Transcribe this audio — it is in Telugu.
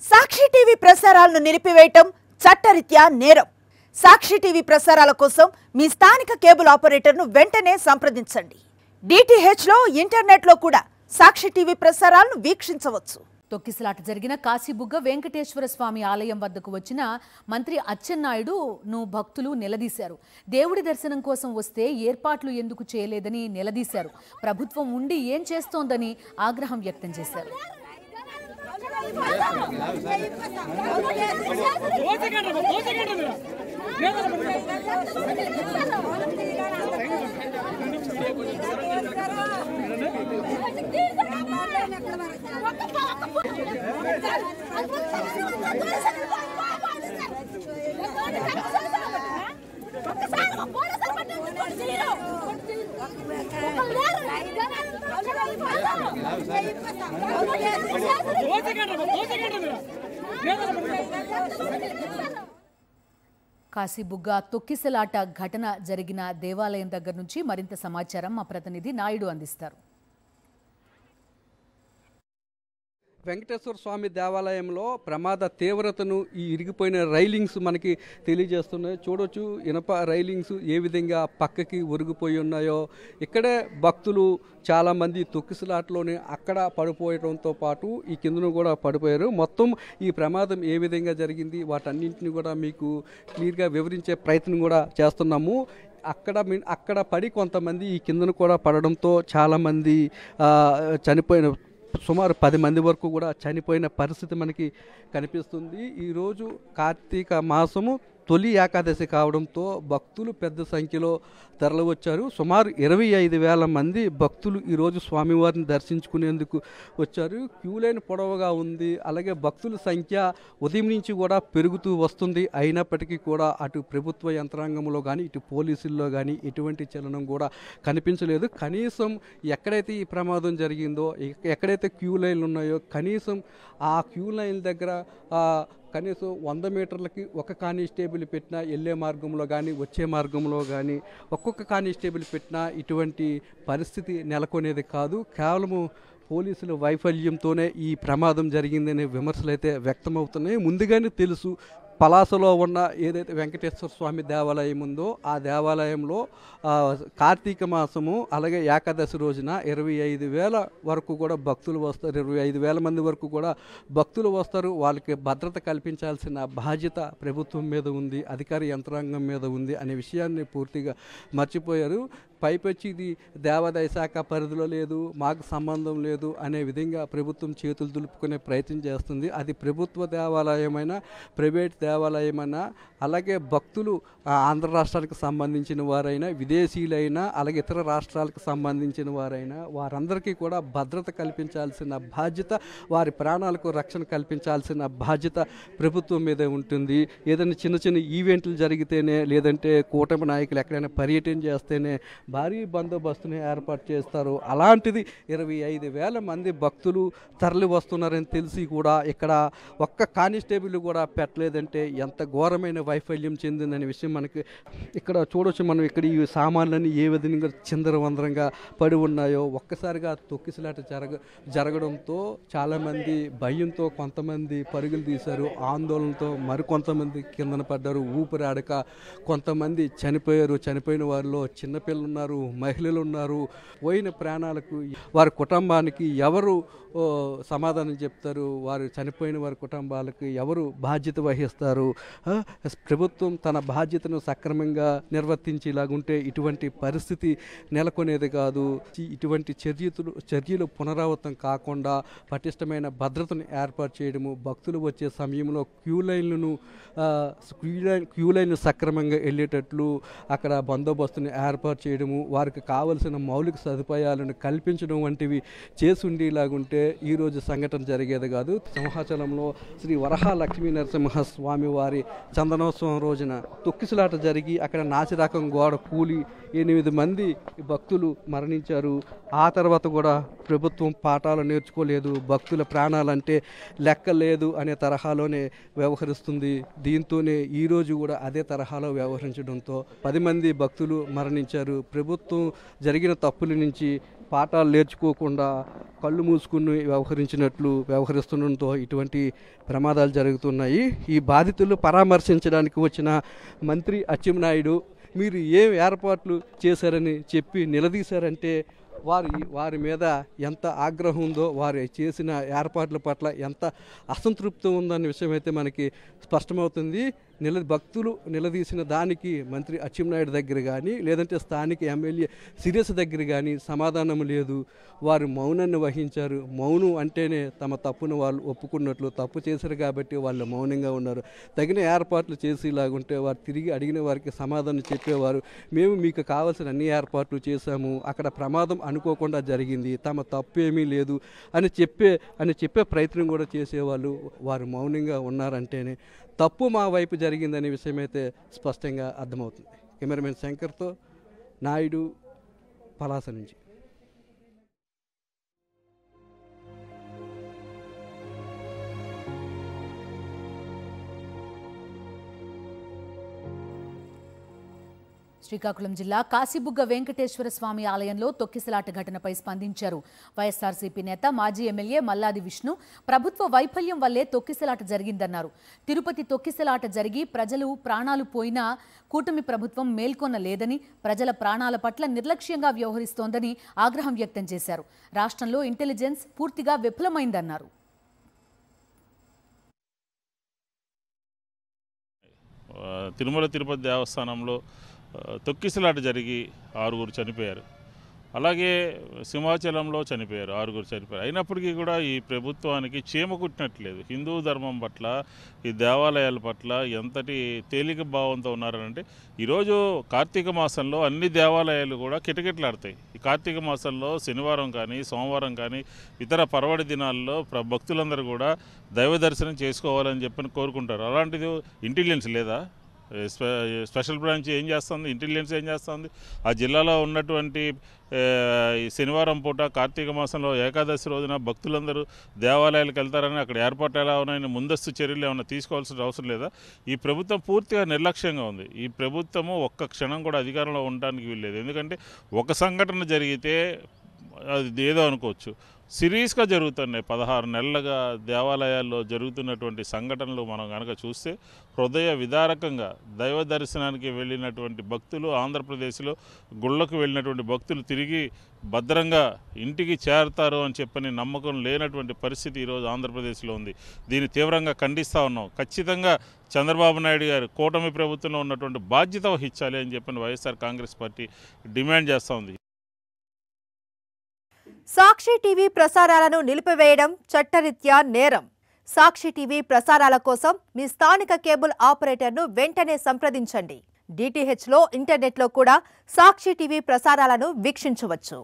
సాక్షి టీవీ ప్రసారాలను నిలిపివేయటం చట్టరీత్యా నేరం. సాక్షి టీవీ ప్రసారాల కోసం మీ స్థానిక కేబుల్ ఆపరేటర్ను వెంటనే సంప్రదించండి. DTH లో ఇంటర్నెట్ లో కూడా సాక్షి టీవీ ప్రసారాలను వీక్షించవచ్చు. తొక్కిసలాట జరిగిన కాశీబుగ్గ వెంకటేశ్వర స్వామి ఆలయం వద్దకు వచ్చిన మంత్రి అచ్చెన్నాయుడును భక్తులు నిలదీశారు. దేవుడి దర్శనం కోసం వస్తే ఏర్పాట్లు ఎందుకు చేయలేదని నిలదీశారు. ప్రభుత్వం ఉండి ఏం చేస్తోందని ఆగ్రహం వ్యక్తం చేశారు. కాశీబుగ్గ తొక్కిసలాట ఘటన జరిగిన దేవాలయం దగ్గర నుంచి మరింత సమాచారం మా ప్రతినిధి నాయుడు అందిస్తారు. వెంకటేశ్వర స్వామి దేవాలయంలో ప్రమాద తీవ్రతను ఈ ఇరిగిపోయిన రైలింగ్స్ మనకి తెలియజేస్తున్నాయి. చూడొచ్చు ఇనప రైలింగ్స్ ఏ విధంగా పక్కకి ఒరిగిపోయి ఉన్నాయో. ఇక్కడే భక్తులు చాలామంది తొక్కిసలాటలోనే అక్కడ పడిపోయడంతో పాటు ఈ కిందను కూడా పడిపోయారు. మొత్తం ఈ ప్రమాదం ఏ విధంగా జరిగింది వాటన్నింటిని కూడా మీకు క్లియర్గా వివరించే ప్రయత్నం కూడా చేస్తున్నాము. అక్కడ పడి కొంతమంది ఈ కిందను కూడా పడడంతో చాలామంది చనిపోయిన సుమారు 10 మంది వరకు కూడా చనిపోయిన పరిస్థితి మనకి కనిపిస్తుంది. ఈరోజు కార్తీక మాసము తొలి ఏకాదశి కావడంతో భక్తులు పెద్ద సంఖ్యలో తరలివచ్చారు. సుమారు 25,000 మంది భక్తులు ఈరోజు స్వామివారిని దర్శించుకునేందుకు వచ్చారు. క్యూ లైన్ పొడవుగా ఉంది. అలాగే భక్తుల సంఖ్య ఉదయం నుంచి కూడా పెరుగుతూ వస్తుంది. అయినప్పటికీ కూడా అటు ప్రభుత్వ యంత్రాంగంలో కానీ ఇటు పోలీసుల్లో కానీ ఎటువంటి చలనం కూడా కనిపించలేదు. కనీసం ఎక్కడైతే ఈ ప్రమాదం జరిగిందో, ఎక్కడైతే క్యూ లైన్లు ఉన్నాయో కనీసం ఆ క్యూ లైన్ దగ్గర కనీసం 100 మీటర్లకి ఒక కానిస్టేబుల్ పెట్టినా వెళ్ళే మార్గంలో కానీ వచ్చే మార్గంలో కానీ ఒక్కొక్క కానిస్టేబుల్ పెట్టినా ఇటువంటి పరిస్థితి నెలకొనేది కాదు. కేవలము పోలీసుల వైఫల్యంతోనే ఈ ప్రమాదం జరిగిందనే విమర్శలు అయితే వ్యక్తమవుతున్నాయి. ముందుగానే తెలుసు పలాసలో ఉన్న ఏదైతే వెంకటేశ్వర స్వామి దేవాలయం ఉందో ఆ దేవాలయంలో కార్తీక మాసము అలాగే ఏకాదశి రోజున 25,000 వరకు కూడా భక్తులు వస్తారు. 25,000 మంది వరకు కూడా భక్తులు వస్తారు. వాళ్ళకి భద్రత కల్పించాల్సిన బాధ్యత ప్రభుత్వం మీద ఉంది, అధికార యంత్రాంగం మీద ఉంది అనే విషయాన్ని పూర్తిగా మర్చిపోయారు. పైపచ్చి ఇది దేవాదాయ శాఖ పరిధిలో లేదు, మాకు సంబంధం లేదు అనే విధంగా ప్రభుత్వం చేతులు దులుపుకునే ప్రయత్నం చేస్తుంది. అది ప్రభుత్వ దేవాలయమైనా ప్రైవేట్ దేవాలయమైనా అలాగే భక్తులు ఆంధ్ర రాష్ట్రానికి సంబంధించిన వారైనా విదేశీయులైనా అలాగే ఇతర రాష్ట్రాలకు సంబంధించిన వారైనా వారందరికీ కూడా భద్రత కల్పించాల్సిన బాధ్యత, వారి ప్రాణాలకు రక్షణ కల్పించాల్సిన బాధ్యత ప్రభుత్వం మీదే ఉంటుంది. ఏదైనా చిన్న చిన్న ఈవెంట్లు జరిగితేనే లేదంటే కూటమి నాయకులు ఎక్కడైనా పర్యటన చేస్తేనే భారీ బందోబస్తుని ఏర్పాటు చేస్తారు. అలాంటిది 25,000 మంది భక్తులు తరలి వస్తున్నారని తెలిసి కూడా ఇక్కడ ఒక్క కానిస్టేబుల్ కూడా పెట్టలేదంటే ఎంత ఘోరమైన వైఫల్యం చెందిందనే విషయం మనకి ఇక్కడ చూడవచ్చు. మనం ఇక్కడ ఈ సామాన్లన్నీ ఏ విధంగా చిందరవందరంగా పడి ఉన్నాయో. ఒక్కసారిగా తొక్కిసలాట జరగడంతో చాలామంది భయంతో కొంతమంది పరుగులు తీశారు. ఆందోళనతో మరికొంతమంది కిందన పడ్డారు. ఊపిరాడక కొంతమంది చనిపోయారు. చనిపోయిన వారిలో చిన్నపిల్లలు ఉన్నారు, మహిళలు ఉన్నారు. పోయిన ప్రాణాలకు వారి కుటుంబానికి ఎవరు సమాధానం చెప్తారు? వారు చనిపోయిన వారి కుటుంబాలకు ఎవరు బాధ్యత వహిస్తారు? ప్రభుత్వం తన బాధ్యతను సక్రమంగా నిర్వర్తించేలాగుంటే ఇటువంటి పరిస్థితి నెలకొనేది కాదు. ఇటువంటి చర్యలు పునరావృతం కాకుండా పటిష్టమైన భద్రతను ఏర్పాటు చేయడము, భక్తులు వచ్చే సమయంలో క్యూ లైన్లు సక్రమంగా వెళ్ళేటట్లు అక్కడ బందోబస్తుని ఏర్పాటు చేయడము, వారికి కావలసిన మౌలిక సదుపాయాలను కల్పించడం వంటివి చేసి ఉండేలాగుంటే ఈరోజు సంఘటన జరిగేది కాదు. సింహాచలంలో శ్రీ వరహా లక్ష్మీ నరసింహ స్వామి వారి చందనోత్సవం రోజున తొక్కిసలాట జరిగి అక్కడ నాసిరకం గోడ కూలి 8 మంది భక్తులు మరణించారు. ఆ తర్వాత కూడా ప్రభుత్వం పాఠాలు నేర్చుకోలేదు. భక్తుల ప్రాణాలంటే లెక్క లేదు అనే తరహాలోనే వ్యవహరిస్తుంది. దీంతోనే ఈరోజు కూడా అదే తరహాలో వ్యవహరించడంతో 10 మంది భక్తులు మరణించారు. ప్రభుత్వం జరిగిన తప్పుల నుంచి పాఠాలు నేర్చుకోకుండా కళ్ళు మూసుకుని వ్యవహరిస్తుండటంతో ఇటువంటి ప్రమాదాలు జరుగుతున్నాయి. ఈ బాధితులు పరామర్శించడానికి వచ్చిన మంత్రి అచ్చెన్నాయుడు మీరు ఏం ఏర్పాట్లు చేశారని చెప్పి నిలదీశారంటే వారి మీద ఎంత ఆగ్రహం ఉందో, వారు చేసిన ఏర్పాట్ల పట్ల ఎంత అసంతృప్తి ఉందన్న విషయం అయితే మనకి స్పష్టమవుతుంది. భక్తులు నిలదీసిన దానికి మంత్రి అచ్చెన్నాయుడు దగ్గర కానీ లేదంటే స్థానిక ఎమ్మెల్యే సిరియస్ దగ్గర కానీ సమాధానం లేదు. వారు మౌనాన్ని వహించారు. మౌనం అంటేనే తమ తప్పును వాళ్ళు ఒప్పుకున్నట్లు, తప్పు చేశారు కాబట్టి వాళ్ళు మౌనంగా ఉన్నారు. తగిన ఏర్పాట్లు చేసేలాగుంటే వారు తిరిగి అడిగిన వారికి సమాధానం చెప్పేవారు. మేము మీకు కావాల్సిన అన్ని ఏర్పాట్లు చేశాము, అక్కడ ప్రమాదం అనుకోకుండా జరిగింది, తమ తప్పు ఏమీ లేదు అని చెప్పే ప్రయత్నం కూడా చేసేవాళ్ళు. వారు మౌనంగా ఉన్నారంటేనే తప్పు మా వైపు జరిగిందనే విషయం అయితే స్పష్టంగా అర్థమవుతుంది. కెమెరామెన్ శంకర్తో నాయుడు, పలాస నుంచి. శ్రీకాకుళం జిల్లా కాశీబుగ్గ వెంకటేశ్వర స్వామి ఆలయంలో తొక్కిసలాట ఘటనపై స్పందించారు వైఎస్ఆర్సీపీ నేత, మాజీ ఎమ్మెల్యే మల్లాది విష్ణు. ప్రభుత్వ వైఫల్యం వల్లే తొక్కిసలాట జరిగిందన్నారు. తిరుపతి తొక్కిసలాట జరిగి ప్రజలు ప్రాణాలు పోయినా కూటమి ప్రభుత్వం మేల్కొనలేదని, ప్రజల ప్రాణాల పట్ల నిర్లక్ష్యంగా వ్యవహరిస్తోందని ఆగ్రహం వ్యక్తం చేశారు. రాష్ట్రంలో ఇంటెలిజెన్స్ పూర్తిగా విఫలమైందన్నారు. తిరుమల తిరుపతి దేవస్థానంలో తొక్కిసలాట జరిగి 6 చనిపోయారు. అలాగే సింహాచలంలో చనిపోయారు, 6 చనిపోయారు. అయినప్పటికీ కూడా ఈ ప్రభుత్వానికి చీమ కుట్టినట్లేదు. హిందూ ధర్మం పట్ల, ఈ దేవాలయాల పట్ల ఎంతటి తేలిక భావంతో ఉన్నారనంటే, ఈరోజు కార్తీక మాసంలో అన్ని దేవాలయాలు కూడా కిటకిటలాడతాయి. ఈ కార్తీక మాసంలో శనివారం కానీ, సోమవారం కానీ, ఇతర పర్వడి దినాల్లో భక్తులందరూ కూడా దైవ దర్శనం చేసుకోవాలని చెప్పని కోరుకుంటారు. అలాంటిది ఇంటెలిజెన్స్ లేదా? స్పెషల్ బ్రాంచ్ ఏం చేస్తుంది? ఇంటెలిజెన్స్ ఏం చేస్తుంది? ఆ జిల్లాలో ఉన్నటువంటి శనివారం పూట కార్తీక మాసంలో ఏకాదశి రోజున భక్తులందరూ దేవాలయాలకు వెళ్తారని అక్కడ ఏర్పాట్లు ఎలా ఉన్నాయని ముందస్తు చర్యలు ఏమైనా తీసుకోవాల్సిన అవసరం లేదా? ఈ ప్రభుత్వం పూర్తిగా నిర్లక్ష్యంగా ఉంది. ఈ ప్రభుత్వము ఒక్క క్షణం కూడా అధికారంలో ఉండడానికి వీల్లేదు. ఎందుకంటే ఒక సంఘటన జరిగితే అది ఏదో అనుకోవచ్చు, సిరీస్గా జరుగుతున్నాయి. 16 నెలలుగా దేవాలయాల్లో జరుగుతున్నటువంటి సంఘటనలు మనం కనుక చూస్తే హృదయ విదారకంగా దైవ దర్శనానికి వెళ్ళినటువంటి భక్తులు, ఆంధ్రప్రదేశ్లో గుళ్ళకు వెళ్ళినటువంటి భక్తులు తిరిగి భద్రంగా ఇంటికి చేరతారు అని చెప్పని నమ్మకం లేనటువంటి పరిస్థితి ఈరోజు ఆంధ్రప్రదేశ్లో ఉంది. దీన్ని తీవ్రంగా ఖండిస్తూ ఉన్నాం. ఖచ్చితంగా చంద్రబాబు నాయుడు గారు కూటమి ప్రభుత్వంలో ఉన్నటువంటి బాధ్యత వహించాలి అని చెప్పని వైఎస్ఆర్ కాంగ్రెస్ పార్టీ డిమాండ్ చేస్తూ ఉంది. సాక్షి టీవీ ప్రసారాలను నిలిపివేయడం చట్టరీత్యా నేరం. సాక్షి టీవీ ప్రసారాల కోసం మీ స్థానిక కేబుల్ ఆపరేటర్ను వెంటనే సంప్రదించండి. DTHలో ఇంటర్నెట్లో కూడా సాక్షి టీవీ ప్రసారాలను వీక్షించవచ్చు.